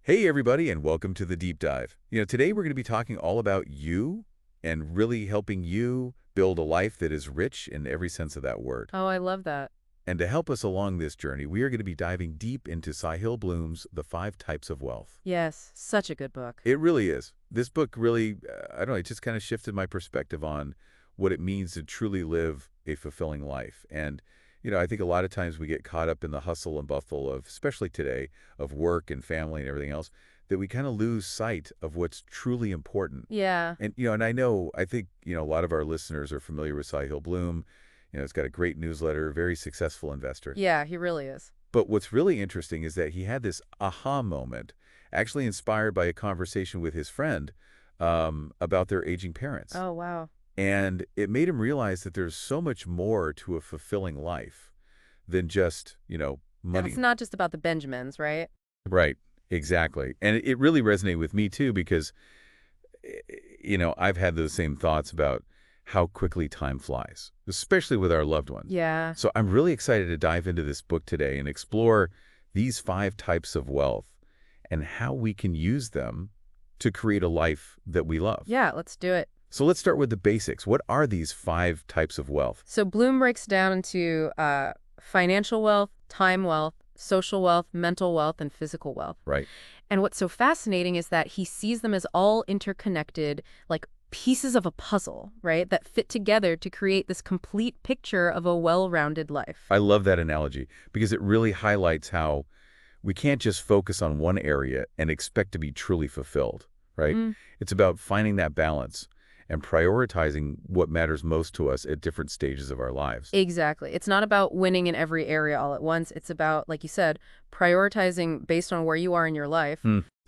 Hey, everybody, and welcome to the Deep Dive. Today we're going to be talking all about you and really helping you build a life that is rich in every sense of that word. Oh, I love that. And to help us along this journey, we are going to be diving deep into Sahil Bloom's The Five Types of Wealth. Yes, such a good book. It really is. This book really, I don't know, it just kind of shifted my perspective on what it means to truly live a fulfilling life. And I think a lot of times we get caught up in the hustle and bustle of, especially today, of work and family and everything else, that we kind of lose sight of what's truly important. Yeah. And I think, a lot of our listeners are familiar with Sahil Bloom. He's got a great newsletter, very successful investor. Yeah, he really is. But what's really interesting is that he had this aha moment, actually inspired by a conversation with his friend about their aging parents. Oh, wow. And it made him realize that there's so much more to a fulfilling life than just, money. It's not just about the Benjamins, right? Right, exactly. And it really resonated with me, too, because, I've had those same thoughts about how quickly time flies, especially with our loved ones. Yeah. So I'm really excited to dive into this book today and explore these 5 types of wealth and how we can use them to create a life that we love. Yeah, let's do it. So let's start with the basics. What are these 5 types of wealth? So Bloom breaks down into financial wealth, time wealth, social wealth, mental wealth, and physical wealth. Right. And what's so fascinating is that he sees them as all interconnected, like pieces of a puzzle, right, that fit together to create this complete picture of a well-rounded life. I love that analogy because it really highlights how we can't just focus on one area and expect to be truly fulfilled, right? It's about finding that balance and prioritizing what matters most to us at different stages of our lives. Exactly. It's not about winning in every area all at once. It's about, like you said, prioritizing based on where you are in your life.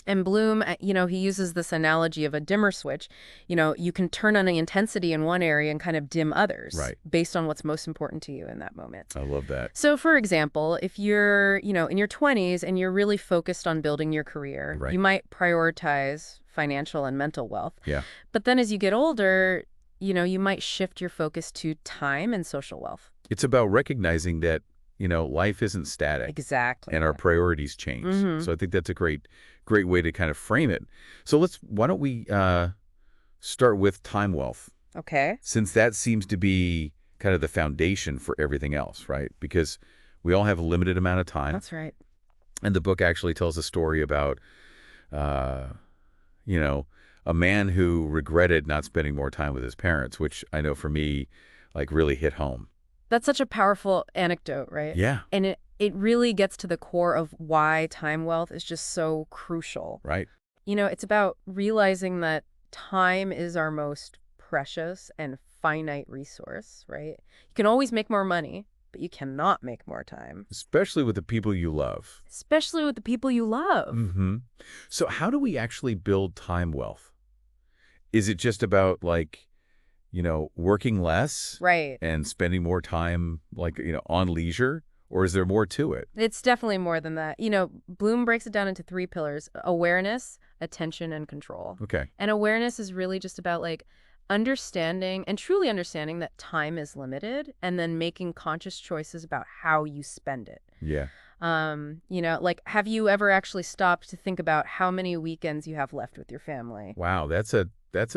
And Bloom, he uses this analogy of a dimmer switch. You can turn on the intensity in one area and kind of dim others based on what's most important to you in that moment. I love that. So, for example, if you're, in your 20s and you're really focused on building your career, you might prioritize financial and mental wealth. Yeah. But then as you get older, you might shift your focus to time and social wealth. It's about recognizing that, life isn't static. Exactly. And our priorities change. So I think that's a great way to kind of frame it. So why don't we start with time wealth? Okay. Since that seems to be kind of the foundation for everything else, right? Because we all have a limited amount of time. That's right. And the book actually tells a story about, a man who regretted not spending more time with his parents, which I know for me, really hit home. That's such a powerful anecdote, right? Yeah. And it really gets to the core of why time wealth is just so crucial. Right. It's about realizing that time is our most precious and finite resource, right? You can always make more money, but you cannot make more time. Especially with the people you love. Especially with the people you love. So how do we actually build time wealth? Is it just about working less? Right. And spending more time on leisure? Or is there more to it? It's definitely more than that. Bloom breaks it down into 3 pillars: awareness, attention, and control. Okay. And awareness is really just about understanding and truly understanding that time is limited and then making conscious choices about how you spend it. Yeah. Have you ever actually stopped to think about how many weekends you have left with your family? Wow, that's a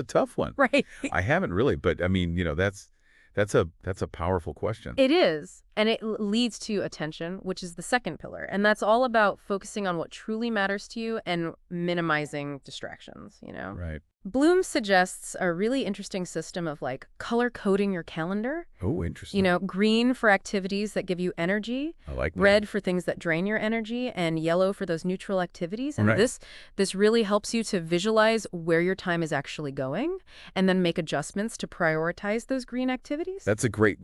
tough one. Right. I haven't really, but I mean, that's a powerful question. It is. And it leads to attention, which is the second pillar. And that's all about focusing on what truly matters to you and minimizing distractions, Right. Bloom suggests a really interesting system of color coding your calendar. Oh, interesting. Green for activities that give you energy, I like that. red for things that drain your energy, and yellow for those neutral activities. And Right. this really helps you to visualize where your time is actually going and then make adjustments to prioritize those green activities. That's a great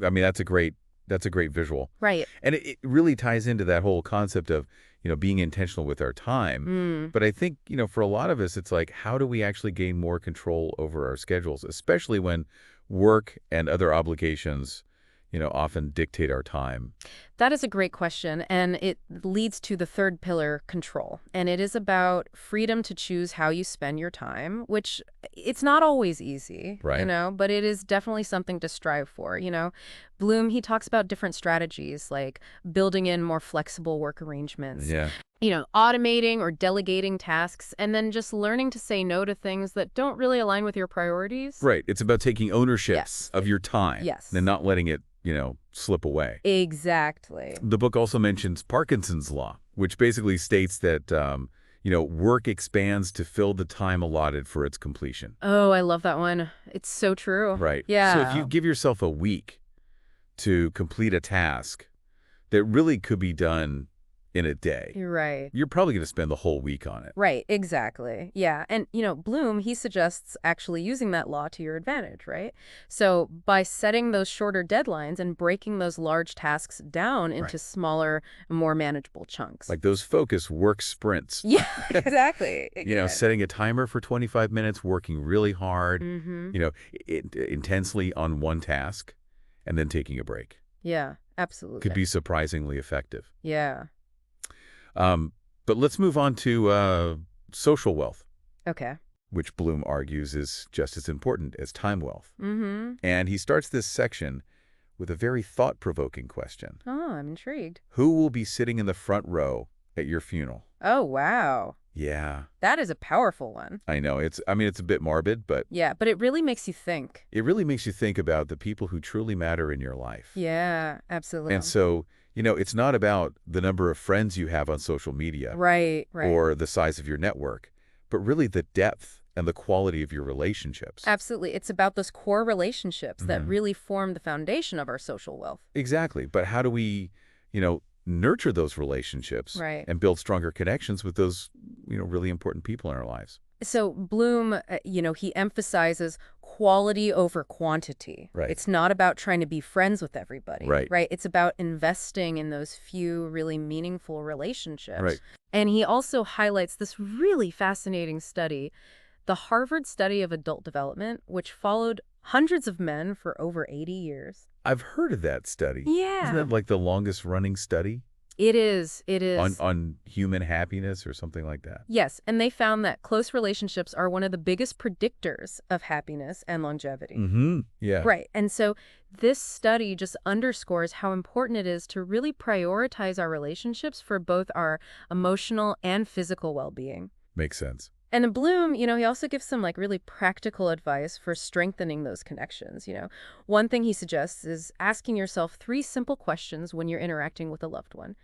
visual. Right. And it really ties into that whole concept of, being intentional with our time. But I think, for a lot of us, it's how do we actually gain more control over our schedules, especially when work and other obligations, often dictate our time? That is a great question, and it leads to the third pillar, control. And it is about freedom to choose how you spend your time, which it's not always easy, right. But it is definitely something to strive for, Bloom, he talks about different strategies like building in more flexible work arrangements. Yeah. Automating or delegating tasks, and then just learning to say no to things that don't really align with your priorities. Right. It's about taking ownership Yes. of your time Yes. and not letting it, slip away. Exactly. The book also mentions Parkinson's law, which basically states that, work expands to fill the time allotted for its completion. Oh, I love that one. It's so true. Right. So if you Yeah. give yourself a week to complete a task that really could be done in a day, You're right. you're probably going to spend the whole week on it. Right, exactly. Yeah. And, Bloom, he suggests actually using that law to your advantage, right? So by setting those shorter deadlines and breaking those large tasks down into Right. smaller, more manageable chunks. Like those focus work sprints. Yeah, exactly. Setting a timer for 25 minutes, working really hard, Mm-hmm. intensely on one task, and then taking a break. Yeah, absolutely. Could be surprisingly effective. Yeah. But let's move on to social wealth, Okay. which Bloom argues is just as important as time wealth. Mm-hmm. And he starts this section with a very thought-provoking question. Oh, I'm intrigued. Who will be sitting in the front row at your funeral? Oh, wow. Yeah, That is a powerful one. I know. It's a bit morbid, but Yeah, but it really makes you think. it really makes you think about the people who truly matter in your life. Yeah, absolutely. And so, it's not about the number of friends you have on social media Right. or the size of your network, but really the depth and the quality of your relationships. Absolutely. It's about those core relationships that Mhm. really form the foundation of our social wealth. Exactly. But how do we, nurture those relationships Right. and build stronger connections with those, really important people in our lives? So Bloom, he emphasizes quality over quantity. Right. It's not about trying to be friends with everybody. Right. Right. It's about investing in those few really meaningful relationships. Right. And he also highlights this really fascinating study, the Harvard study of adult development, which followed hundreds of men for over 80 years. I've heard of that study. Yeah. Isn't that like the longest running study It is. It is. on human happiness or something like that? Yes, and they found that close relationships are one of the biggest predictors of happiness and longevity. Mm-hmm. Yeah. Right. And so this study just underscores how important it is to really prioritize our relationships for both our emotional and physical well-being. Makes sense. And in Bloom, he also gives some really practical advice for strengthening those connections. One thing he suggests is asking yourself 3 simple questions when you're interacting with a loved one.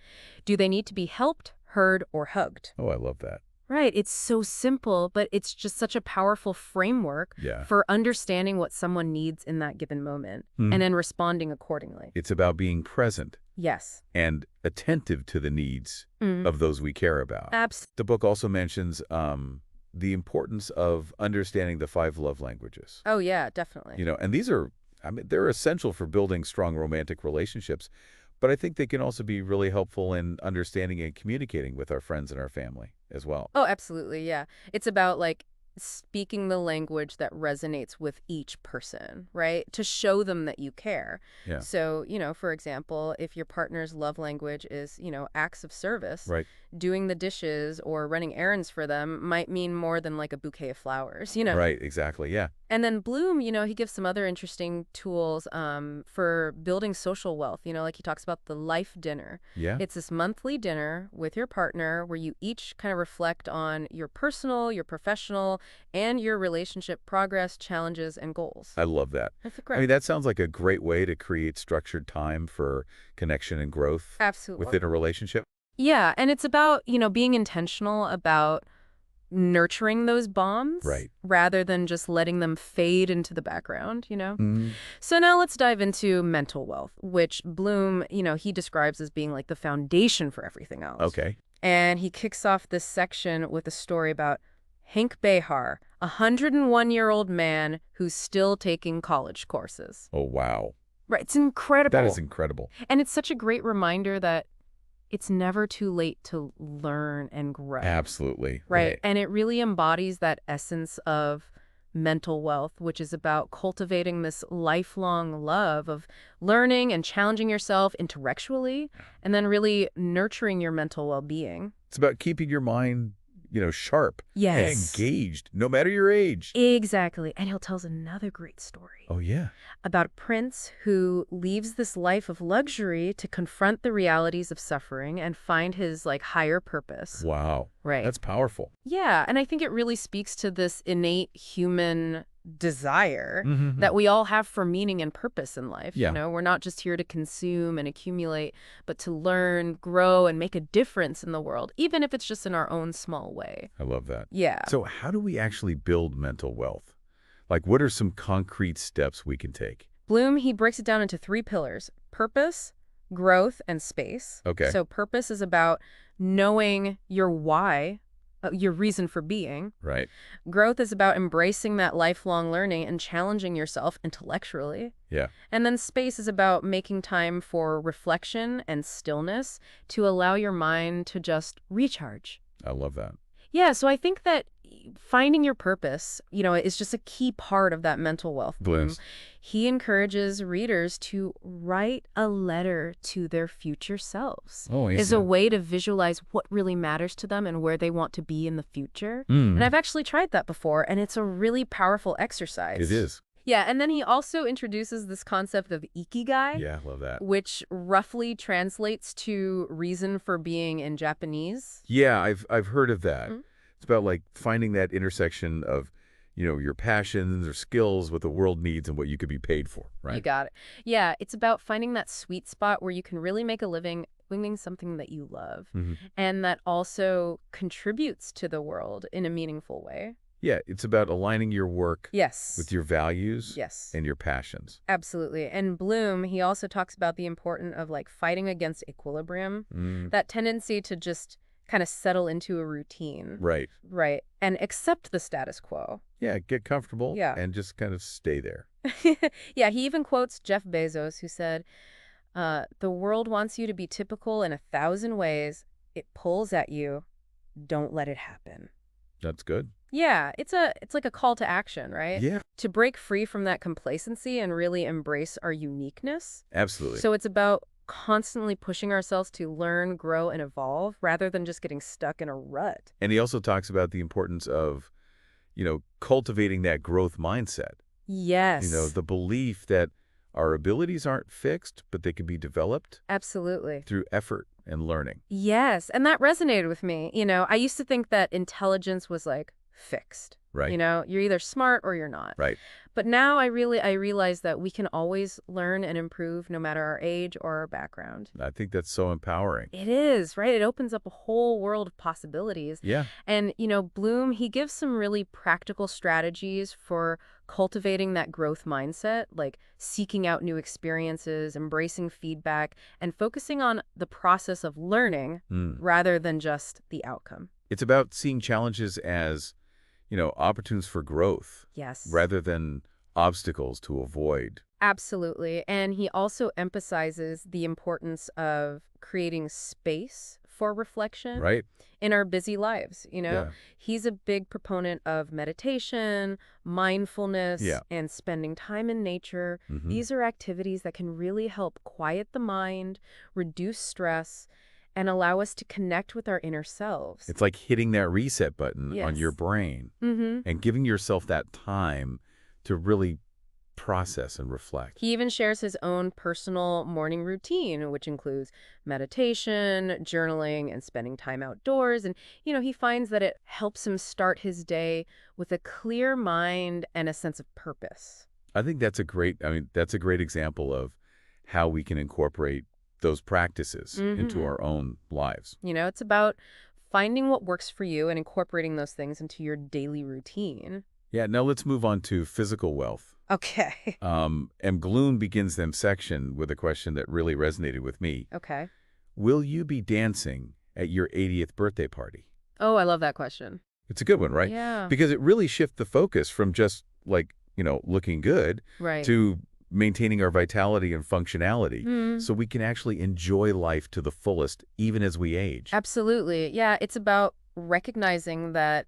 Do they need to be helped, heard, or hugged? Oh, I love that. Right. It's so simple, but it's just such a powerful framework Yeah. for understanding what someone needs in that given moment and then responding accordingly. It's about being present Yes. and attentive to the needs Mm. of those we care about. The book also mentions the importance of understanding the 5 love languages. Oh, yeah, definitely. And these are, they're essential for building strong romantic relationships, but I think they can also be really helpful in understanding and communicating with our friends and our family as well. Oh, absolutely. Yeah. It's about speaking the language that resonates with each person, right? To show them that you care. Yeah. So, for example, if your partner's love language is, acts of service, Right. doing the dishes or running errands for them might mean more than a bouquet of flowers. Right. Exactly. Yeah. And then Bloom, he gives some other interesting tools for building social wealth. Like he talks about the life dinner. Yeah. It's this monthly dinner with your partner where you each kind of reflect on your personal, your professional, and your relationship progress, challenges, and goals. I love that. That's I great. mean, that sounds like a great way to create structured time for connection and growth Absolutely. within a relationship. Yeah, and it's about, being intentional about nurturing those bonds Right. rather than just letting them fade into the background. Mm. So now let's dive into mental wealth, which Bloom, he describes as being the foundation for everything else. Okay. And he kicks off this section with a story about Hank Behar, a 101-year-old man who's still taking college courses. Oh, wow. Right, it's incredible. That is incredible. And it's such a great reminder that it's never too late to learn and grow. Absolutely. Right. And it really embodies that essence of mental wealth, which is about cultivating this lifelong love of learning and challenging yourself intellectually, and then really nurturing your mental well-being. It's about keeping your mind, sharp, Yes. engaged, no matter your age. Exactly. And he'll tell us another great story Oh, yeah. about a prince who leaves this life of luxury to confront the realities of suffering and find his higher purpose. Wow. Right. That's powerful. Yeah, and I think it really speaks to this innate human desire Mm-hmm. that we all have for meaning and purpose in life. Yeah. We're not just here to consume and accumulate, but to learn, grow, and make a difference in the world, even if it's just in our own small way. I love that. Yeah. So how do we actually build mental wealth? Like, what are some concrete steps we can take? Bloom, he breaks it down into 3 pillars: purpose, growth, and space. Okay. So purpose is about knowing your why, your reason for being. Right. Growth is about embracing that lifelong learning and challenging yourself intellectually. Yeah. And then space is about making time for reflection and stillness to allow your mind to just recharge. I love that. Yeah, so I think that finding your purpose, is just a key part of that mental wealth. Blooms. He encourages readers to write a letter to their future selves. Oh, I Is see. a way to visualize what really matters to them and where they want to be in the future. Mm. And I've actually tried that before, and it's a really powerful exercise. It is. Yeah, and then he also introduces this concept of ikigai, Yeah, love that. which roughly translates to reason for being in Japanese. Yeah, I've heard of that. Mhm. It's about finding that intersection of, your passions or skills, what the world needs, and what you could be paid for, right? You got it. Yeah, it's about finding that sweet spot where you can really make a living doing something that you love Mhm. and that also contributes to the world in a meaningful way. Yeah, it's about aligning your work Yes. with your values Yes. and your passions. Absolutely. And Bloom, he also talks about the importance of fighting against equilibrium, Mm. that tendency to just kind of settle into a routine. Right. Right. And accept the status quo. Yeah, get comfortable Yeah. and just kind of stay there. Yeah, he even quotes Jeff Bezos, who said, the world wants you to be typical in 1,000 ways. It pulls at you. Don't let it happen. That's good. Yeah, it's like a call to action, right? Yeah, To break free from that complacency and really embrace our uniqueness. absolutely. So it's about constantly pushing ourselves to learn, grow, and evolve rather than just getting stuck in a rut. And he also talks about the importance of, cultivating that growth mindset. Yes. The belief that our abilities aren't fixed, but they can be developed Absolutely. through effort and learning. Yes, and that resonated with me. I used to think that intelligence was fixed. Right. You're either smart or you're not. Right. But now I realize that we can always learn and improve no matter our age or our background. I think that's so empowering. It is, right? It opens up a whole world of possibilities. Yeah. And, Bloom, he gives some really practical strategies for cultivating that growth mindset, like seeking out new experiences, embracing feedback, and focusing on the process of learning Mm. rather than just the outcome. It's about seeing challenges as, opportunities for growth Yes. rather than obstacles to avoid. Absolutely. And he also emphasizes the importance of creating space for reflection Right? in our busy lives. Yeah. He's a big proponent of meditation, mindfulness, Yeah. and spending time in nature. Mhm. These are activities that can really help quiet the mind, reduce stress, and allow us to connect with our inner selves. It's like hitting that reset button on Yes. your brain Mm-hmm. and giving yourself that time to really process and reflect. He even shares his own personal morning routine, which includes meditation, journaling, and spending time outdoors. And, he finds that it helps him start his day with a clear mind and a sense of purpose. I think that's a great example of how we can incorporate those practices into Mhm. our own lives. It's about finding what works for you and incorporating those things into your daily routine. Yeah, now let's move on to physical wealth. Okay. And Bloom begins them section with a question that really resonated with me. Okay. Will you be dancing at your 80th birthday party? Oh, I love that question. It's a good one, right? Yeah. Because it really shifts the focus from just looking good Right. to maintaining our vitality and functionality Mm. so we can actually enjoy life to the fullest even as we age. Absolutely. Yeah, it's about recognizing that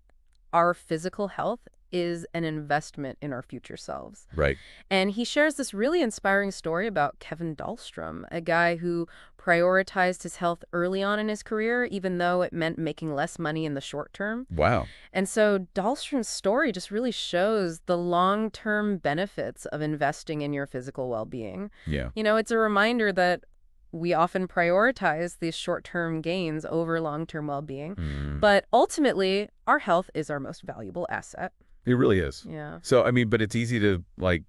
our physical health is an investment in our future selves. Right. And he shares this really inspiring story about Kevin Dahlstrom, a guy who prioritized his health early on in his career, even though it meant making less money in the short term. Wow. And so Dahlstrom's story just really shows the long-term benefits of investing in your physical well-being. Yeah. It's a reminder that we often prioritize these short-term gains over long-term well-being. But ultimately, our health is our most valuable asset. It really is. Yeah. So, I mean, but it's easy to, like,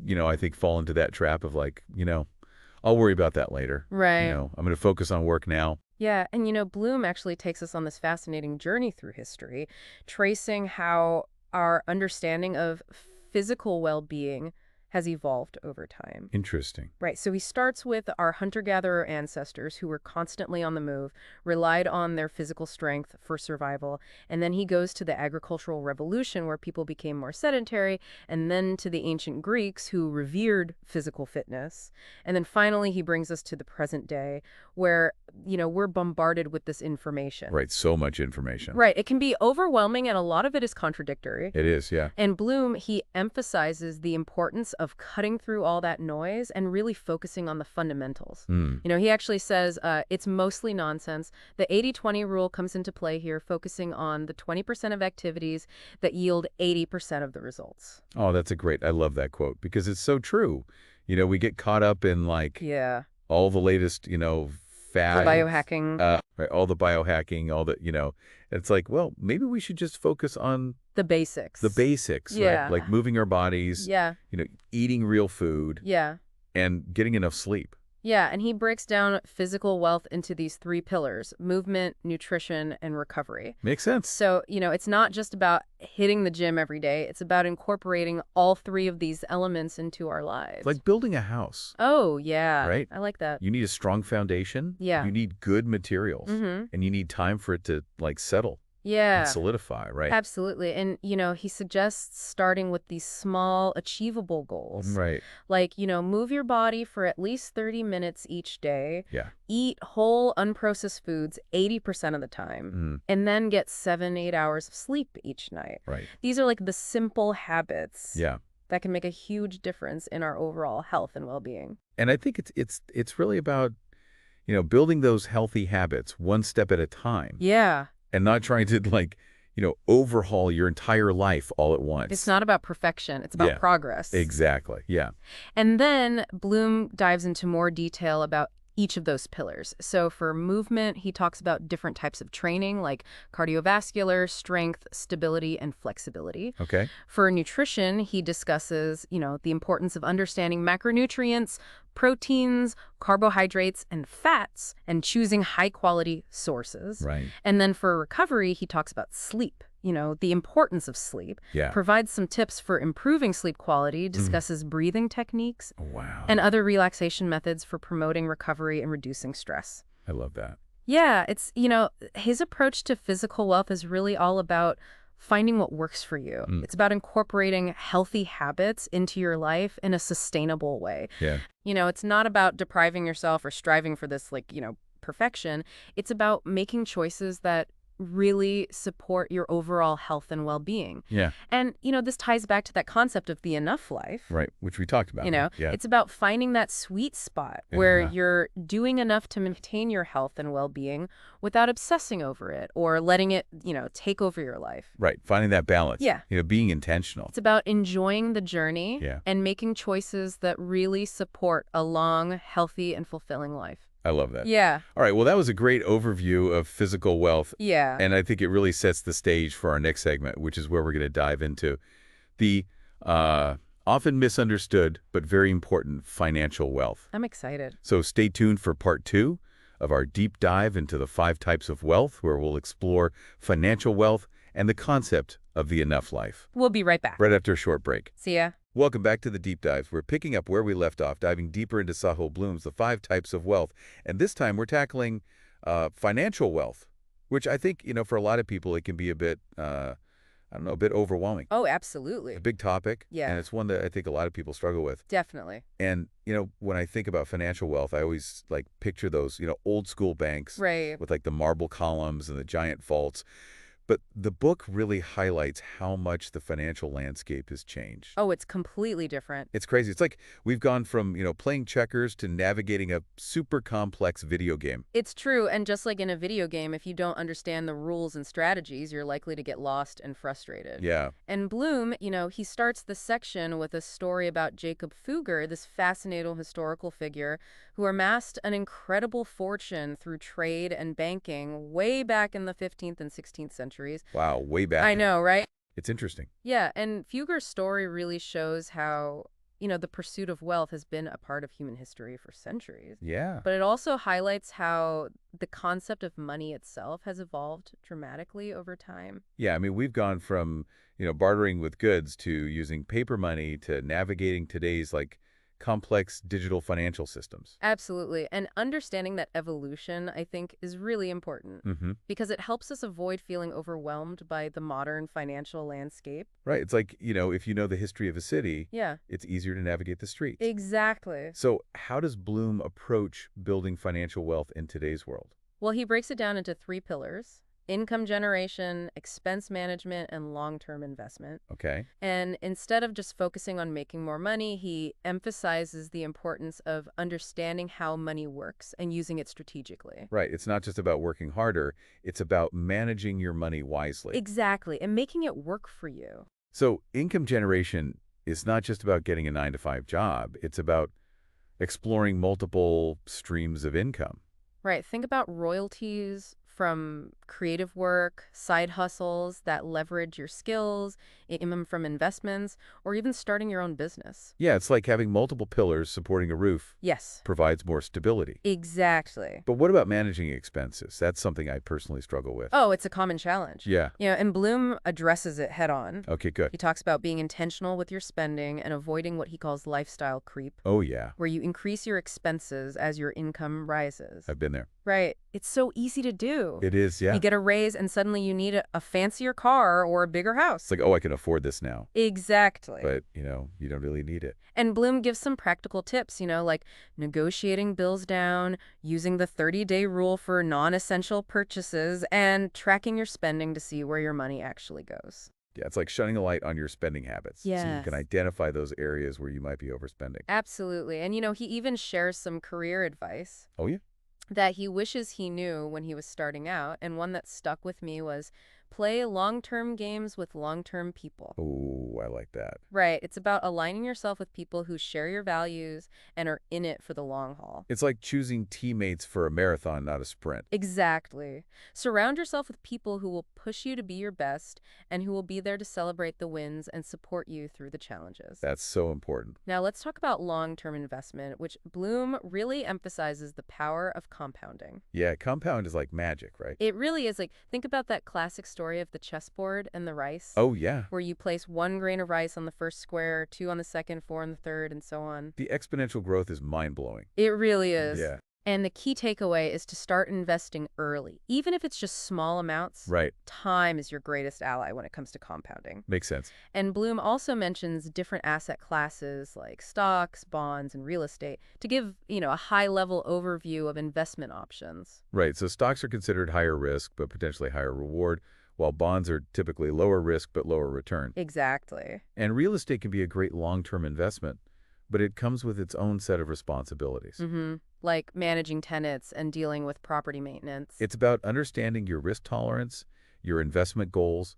I think fall into that trap of, like, I'll worry about that later. Right. I'm going to focus on work now. Yeah, and Bloom actually takes us on this fascinating journey through history, tracing how our understanding of physical well-being has evolved over time. Interesting. Right, so he starts with our hunter-gatherer ancestors who were constantly on the move, relied on their physical strength for survival, and then he goes to the agricultural revolution where people became more sedentary, and then to the ancient Greeks who revered physical fitness. And then finally he brings us to the present day where, we're bombarded with this information. Right, so much information. Right, it can be overwhelming and a lot of it is contradictory. It is, yeah. And Bloom, he emphasizes the importance of cutting through all that noise and really focusing on the fundamentals. He actually says it's mostly nonsense. The 80-20 rule comes into play here, focusing on the 20% of activities that yield 80% of the results. Oh, I love that quote because it's so true. We get caught up in Yeah. all the latest, fads. The biohacking. Right, all the biohacking, all the, it's like, well, maybe we should just focus on The basics. right? Like moving our bodies, Yeah. Eating real food Yeah. and getting enough sleep. Yeah, and he breaks down physical wealth into these 3 pillars: movement, nutrition, and recovery. Makes sense. So, it's not just about hitting the gym every day. It's about incorporating all 3 of these elements into our lives. It's like building a house. Oh, yeah. Right? I like that. You need a strong foundation. Yeah. You need good materials. And you need time for it to settle Yeah. and solidify, right? Absolutely. And, he suggests starting with these small, achievable goals. Right. Like, move your body for at least 30 minutes each day. Yeah. Eat whole, unprocessed foods 80% of the time. And then get 7-8 hours of sleep each night. Right. These are like the simple habits Yeah. that can make a huge difference in our overall health and well-being. And I think it's really about, building those healthy habits one step at a time. Yeah. And not trying to overhaul your entire life all at once. It's not about perfection. It's about progress. Exactly. Yeah. And then Bloom dives into more detail about each of those pillars. So for movement, he talks about different types of training like cardiovascular, strength, stability, and flexibility. Okay. For nutrition, he discusses, the importance of understanding macronutrients, proteins, carbohydrates, and fats, and choosing high-quality sources. Right. And then for recovery, he talks about sleep. The importance of sleep, provides some tips for improving sleep quality, discusses breathing techniques, wow, and other relaxation methods for promoting recovery and reducing stress. I love that. Yeah, it's, his approach to physical wealth is really all about finding what works for you. It's about incorporating healthy habits into your life in a sustainable way. Yeah. It's not about depriving yourself or striving for this, perfection. It's about making choices that really support your overall health and well-being. Yeah. And, this ties back to that concept of the enough life. Right, which we talked about. It's about finding that sweet spot where you're doing enough to maintain your health and well-being without obsessing over it or letting it, take over your life. Right, finding that balance. Yeah. Being intentional. It's about enjoying the journey Yeah. and making choices that really support a long, healthy, and fulfilling life. I love that. Yeah. All right, well, that was a great overview of physical wealth. Yeah. And I think it really sets the stage for our next segment, which is where we're going to dive into the often misunderstood but very important financial wealth. I'm excited. So stay tuned for part 2 of our deep dive into the 5 types of wealth, where we'll explore financial wealth and the concept of the enough life. We'll be right back. Right after a short break. See ya. Welcome back to the Deep Dives. We're picking up where we left off, diving deeper into Sahil Bloom's The 5 Types of Wealth. And this time we're tackling financial wealth, which I think, for a lot of people, it can be a bit, a bit overwhelming. Oh, absolutely. A big topic. Yeah. And it's one that I think a lot of people struggle with. Definitely. And, when I think about financial wealth, I always picture those, old school banks. Right. With the marble columns and the giant vaults. But the book really highlights how much the financial landscape has changed. Oh, it's completely different. It's crazy. It's like we've gone from, playing checkers to navigating a super complex video game. It's true, and just like in a video game, if you don't understand the rules and strategies, you're likely to get lost and frustrated. Yeah. And Bloom, he starts the section with a story about Jacob Fugger, this fascinating historical figure who amassed an incredible fortune through trade and banking way back in the 15th and 16th centuries. Wow, way I back. know, right? It's interesting. Yeah, and Fugger's story really shows how, the pursuit of wealth has been a part of human history for centuries. Yeah. But it also highlights how the concept of money itself has evolved dramatically over time. Yeah, I mean, we've gone from, bartering with goods to using paper money to navigating today's, complex digital financial systems. Absolutely. And understanding that evolution, I think, is really important Mm-hmm. because it helps us avoid feeling overwhelmed by the modern financial landscape. Right. It's like, if you know the history of a city, Yeah, it's easier to navigate the streets. exactly. So how does Bloom approach building financial wealth in today's world? Well, he breaks it down into three pillars: income generation, expense management, and long-term investment. Okay. And instead of just focusing on making more money, he emphasizes the importance of understanding how money works and using it strategically. Right. It's not just about working harder. It's about managing your money wisely. Exactly, and making it work for you. So income generation is not just about getting a 9 to 5 job. It's about exploring multiple streams of income. Right, think about royalties from creative work, side hustles that leverage your skills, income from investments, or even starting your own business. Yeah, it's like having multiple pillars supporting a roof Yes, provides more stability. exactly. But what about managing expenses? That's something I personally struggle with. Oh, it's a common challenge. Yeah. And Bloom addresses it head on. Okay, good. He talks about being intentional with your spending and avoiding what he calls lifestyle creep, Oh, yeah. where you increase your expenses as your income rises. I've been there. Right. It's so easy to do. It is, yeah. You get a raise and suddenly you need a fancier car or a bigger house. It's like, oh, I can afford this now. Exactly. But, you don't really need it. And Bloom gives some practical tips, like negotiating bills down, using the 30-day rule for non-essential purchases, and tracking your spending to see where your money actually goes. Yeah, it's like shining a light on your spending habits. So you Yes. can identify those areas where you might be overspending. Absolutely. And, he even shares some career advice Oh, yeah? that he wishes he knew when he was starting out. And one that stuck with me was play long-term games with long-term people. Oh, I like that. Right. It's about aligning yourself with people who share your values and are in it for the long haul. It's like choosing teammates for a marathon, not a sprint. Exactly. Surround yourself with people who will push you to be your best and who will be there to celebrate the wins and support you through the challenges. That's so important. Now, let's talk about long-term investment, which Bloom really emphasizes the power of compounding. Yeah, compound is like magic, right? It really is think about that classic story of the chessboard and the rice, Oh, yeah. where you place 1 grain of rice on the first square, 2 on the second, 4 on the third, and so on. The exponential growth is mind-blowing. It really is. Yeah, And the key takeaway is to start investing early. Even if it's just small amounts, right. time is your greatest ally when it comes to compounding. Makes sense. And Bloom also mentions different asset classes like stocks, bonds, and real estate to give, a high-level overview of investment options. Right, so stocks are considered higher risk, but potentially higher reward, while bonds are typically lower risk but lower return. Exactly. And real estate can be a great long-term investment, but it comes with its own set of responsibilities. Mm-hmm. Like managing tenants and dealing with property maintenance. It's about understanding your risk tolerance, your investment goals,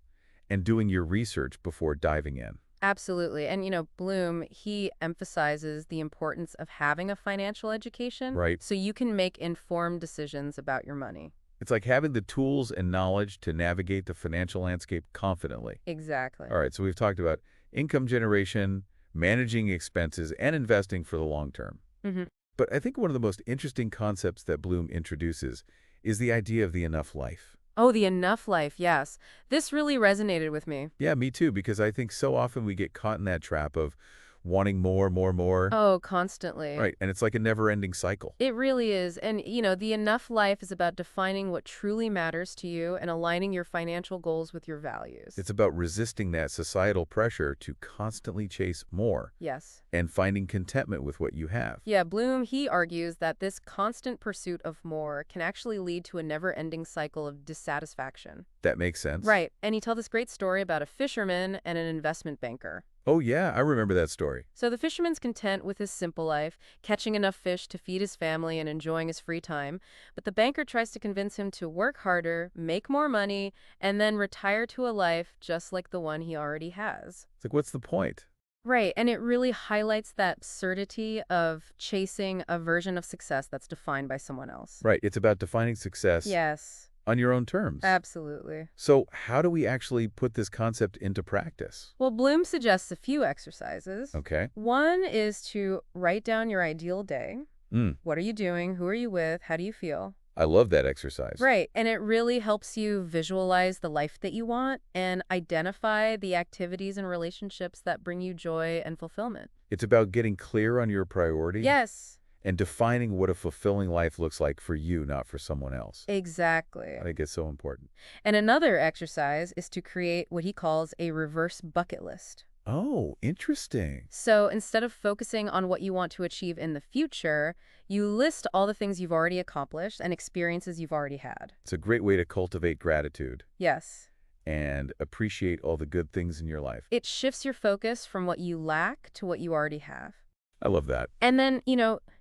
and doing your research before diving in. Absolutely. And, Bloom, he emphasizes the importance of having a financial education Right. so you can make informed decisions about your money. It's like having the tools and knowledge to navigate the financial landscape confidently. Exactly. All right, so we've talked about income generation, managing expenses, and investing for the long term. Mm-hmm. But I think one of the most interesting concepts that Bloom introduces is the idea of the enough life. Oh, the enough life, yes. This really resonated with me. Yeah, me too, because I think so often we get caught in that trap of wanting more, more, more. Oh, constantly. Right, and it's like a never-ending cycle. It really is. And, the enough life is about defining what truly matters to you and aligning your financial goals with your values. It's about resisting that societal pressure to constantly chase more Yes. and finding contentment with what you have. Yeah, Bloom, he argues that this constant pursuit of more can actually lead to a never-ending cycle of dissatisfaction. That makes sense. Right. And he tells this great story about a fisherman and an investment banker. Oh, yeah, I remember that story. So the fisherman's content with his simple life, catching enough fish to feed his family and enjoying his free time, but the banker tries to convince him to work harder, make more money, and then retire to a life just like the one he already has. It's like, what's the point? Right, and it really highlights that absurdity of chasing a version of success that's defined by someone else. Right, it's about defining success Yes, on your own terms. absolutely. So how do we actually put this concept into practice? Well, Bloom suggests a few exercises. Okay. One is to write down your ideal day. Mm, What are you doing? Who are you with? How do you feel? I love that exercise. Right, and it really helps you visualize the life that you want and identify the activities and relationships that bring you joy and fulfillment. It's about getting clear on your priority Yes, and defining what a fulfilling life looks like for you, not for someone else. exactly. I think it's so important. And another exercise is to create what he calls a reverse bucket list. Oh, interesting. So instead of focusing on what you want to achieve in the future, you list all the things you've already accomplished and experiences you've already had. It's a great way to cultivate gratitude Yes. and appreciate all the good things in your life. It shifts your focus from what you lack to what you already have. I love that. And then,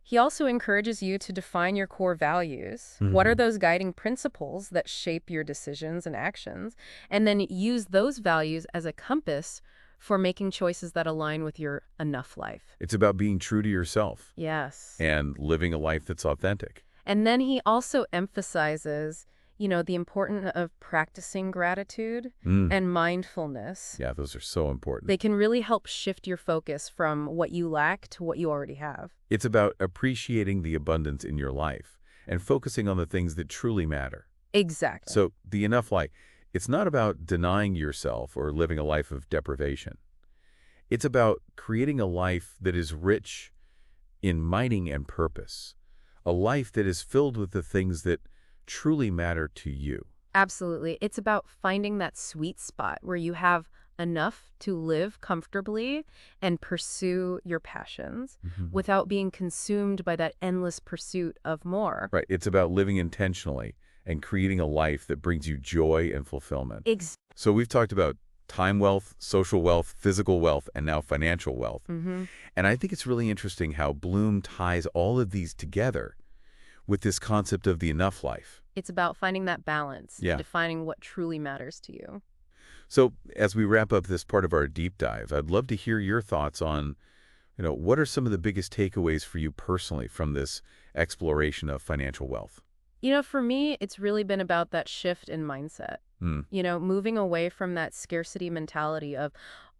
he also encourages you to define your core values. What are Mhm. those guiding principles that shape your decisions and actions? And then use those values as a compass for making choices that align with your enough life. It's about being true to yourself Yes. and living a life that's authentic. And then he also emphasizes, the importance of practicing gratitude Mm. and mindfulness. Yeah, those are so important. They can really help shift your focus from what you lack to what you already have. It's about appreciating the abundance in your life and focusing on the things that truly matter. Exactly. So the enough life, it's not about denying yourself or living a life of deprivation. It's about creating a life that is rich in meaning and purpose, a life that is filled with the things that truly matter to you. Absolutely. It's about finding that sweet spot where you have enough to live comfortably and pursue your passions without being consumed by that endless pursuit of more. Right. It's about living intentionally and creating a life that brings you joy and fulfillment. Ex- So we've talked about time wealth, social wealth, physical wealth, and now financial wealth. Mhm. And I think it's really interesting how Bloom ties all of these together with this concept of the enough life. It's about finding that balance Yeah. and defining what truly matters to you. So as we wrap up this part of our deep dive, I'd love to hear your thoughts on, what are some of the biggest takeaways for you personally from this exploration of financial wealth? For me, it's really been about that shift in mindset. Mm, Moving away from that scarcity mentality of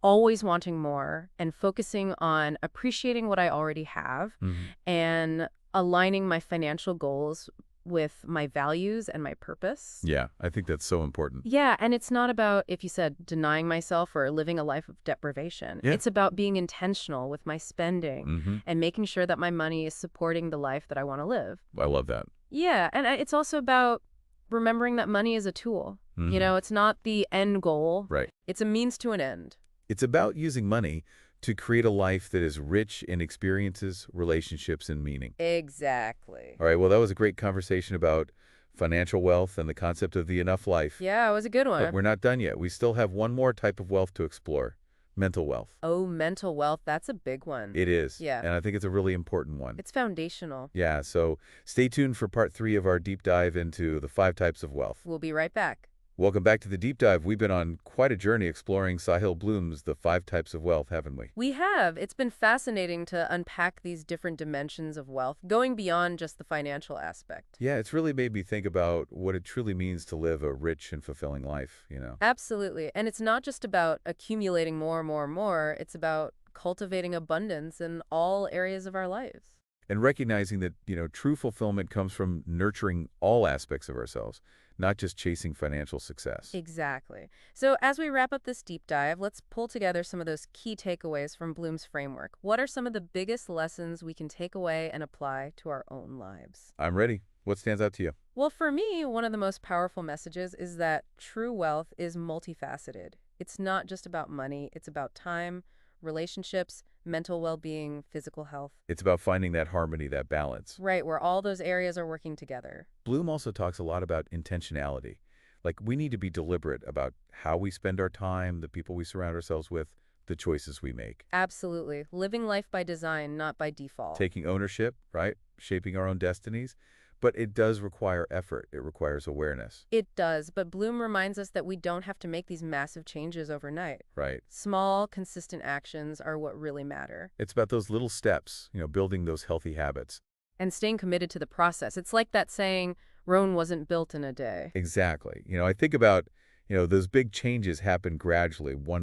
always wanting more and focusing on appreciating what I already have mhm. and aligning my financial goals with my values and my purpose. Yeah, I think that's so important. Yeah, and it's not about, if you said, denying myself or living a life of deprivation. Yeah. It's about being intentional with my spending Hmm. and making sure that my money is supporting the life that I want to live. I love that. Yeah, and it's also about remembering that money is a tool. Mhm. It's not the end goal. Right. It's a means to an end. It's about using money to create a life that is rich in experiences, relationships, and meaning. Exactly. All right, well, that was a great conversation about financial wealth and the concept of the enough life. Yeah, it was a good But one. we're not done yet. We still have one more type of wealth to explore, mental wealth. Oh, mental wealth, that's a big one. It is. Yeah. And I think it's a really important one. It's foundational. Yeah, so stay tuned for part 3 of our deep dive into the 5 types of wealth. We'll be right back. Welcome back to the deep dive. We've been on quite a journey exploring Sahil Bloom's The 5 Types of Wealth, haven't we? We have. It's been fascinating to unpack these different dimensions of wealth, going beyond just the financial aspect. Yeah, it's really made me think about what it truly means to live a rich and fulfilling life. Absolutely. And it's not just about accumulating more and more and more. It's about cultivating abundance in all areas of our lives. And recognizing that, true fulfillment comes from nurturing all aspects of ourselves, not just chasing financial success. Exactly. So as we wrap up this deep dive, let's pull together some of those key takeaways from Bloom's framework. What are some of the biggest lessons we can take away and apply to our own lives? I'm ready. What stands out to you? Well, for me, one of the most powerful messages is that true wealth is multifaceted. It's not just about money, it's about time, relationships, mental well-being, physical health. It's about finding that harmony, that balance. Right, where all those areas are working together. Bloom also talks a lot about intentionality. Like, we need to be deliberate about how we spend our time, the people we surround ourselves with, the choices we make. Absolutely. Living life by design, not by default. Taking ownership, right? Shaping our own destinies. But it does require effort. It requires awareness, It does, but Bloom reminds us that we don't have to make these massive changes overnight. right? Small, consistent actions are what really matter. It's about those little steps, building those healthy habits. And staying committed to the process. It's like that saying, Rome wasn't built in a day. Exactly. I think about, those big changes happen gradually, one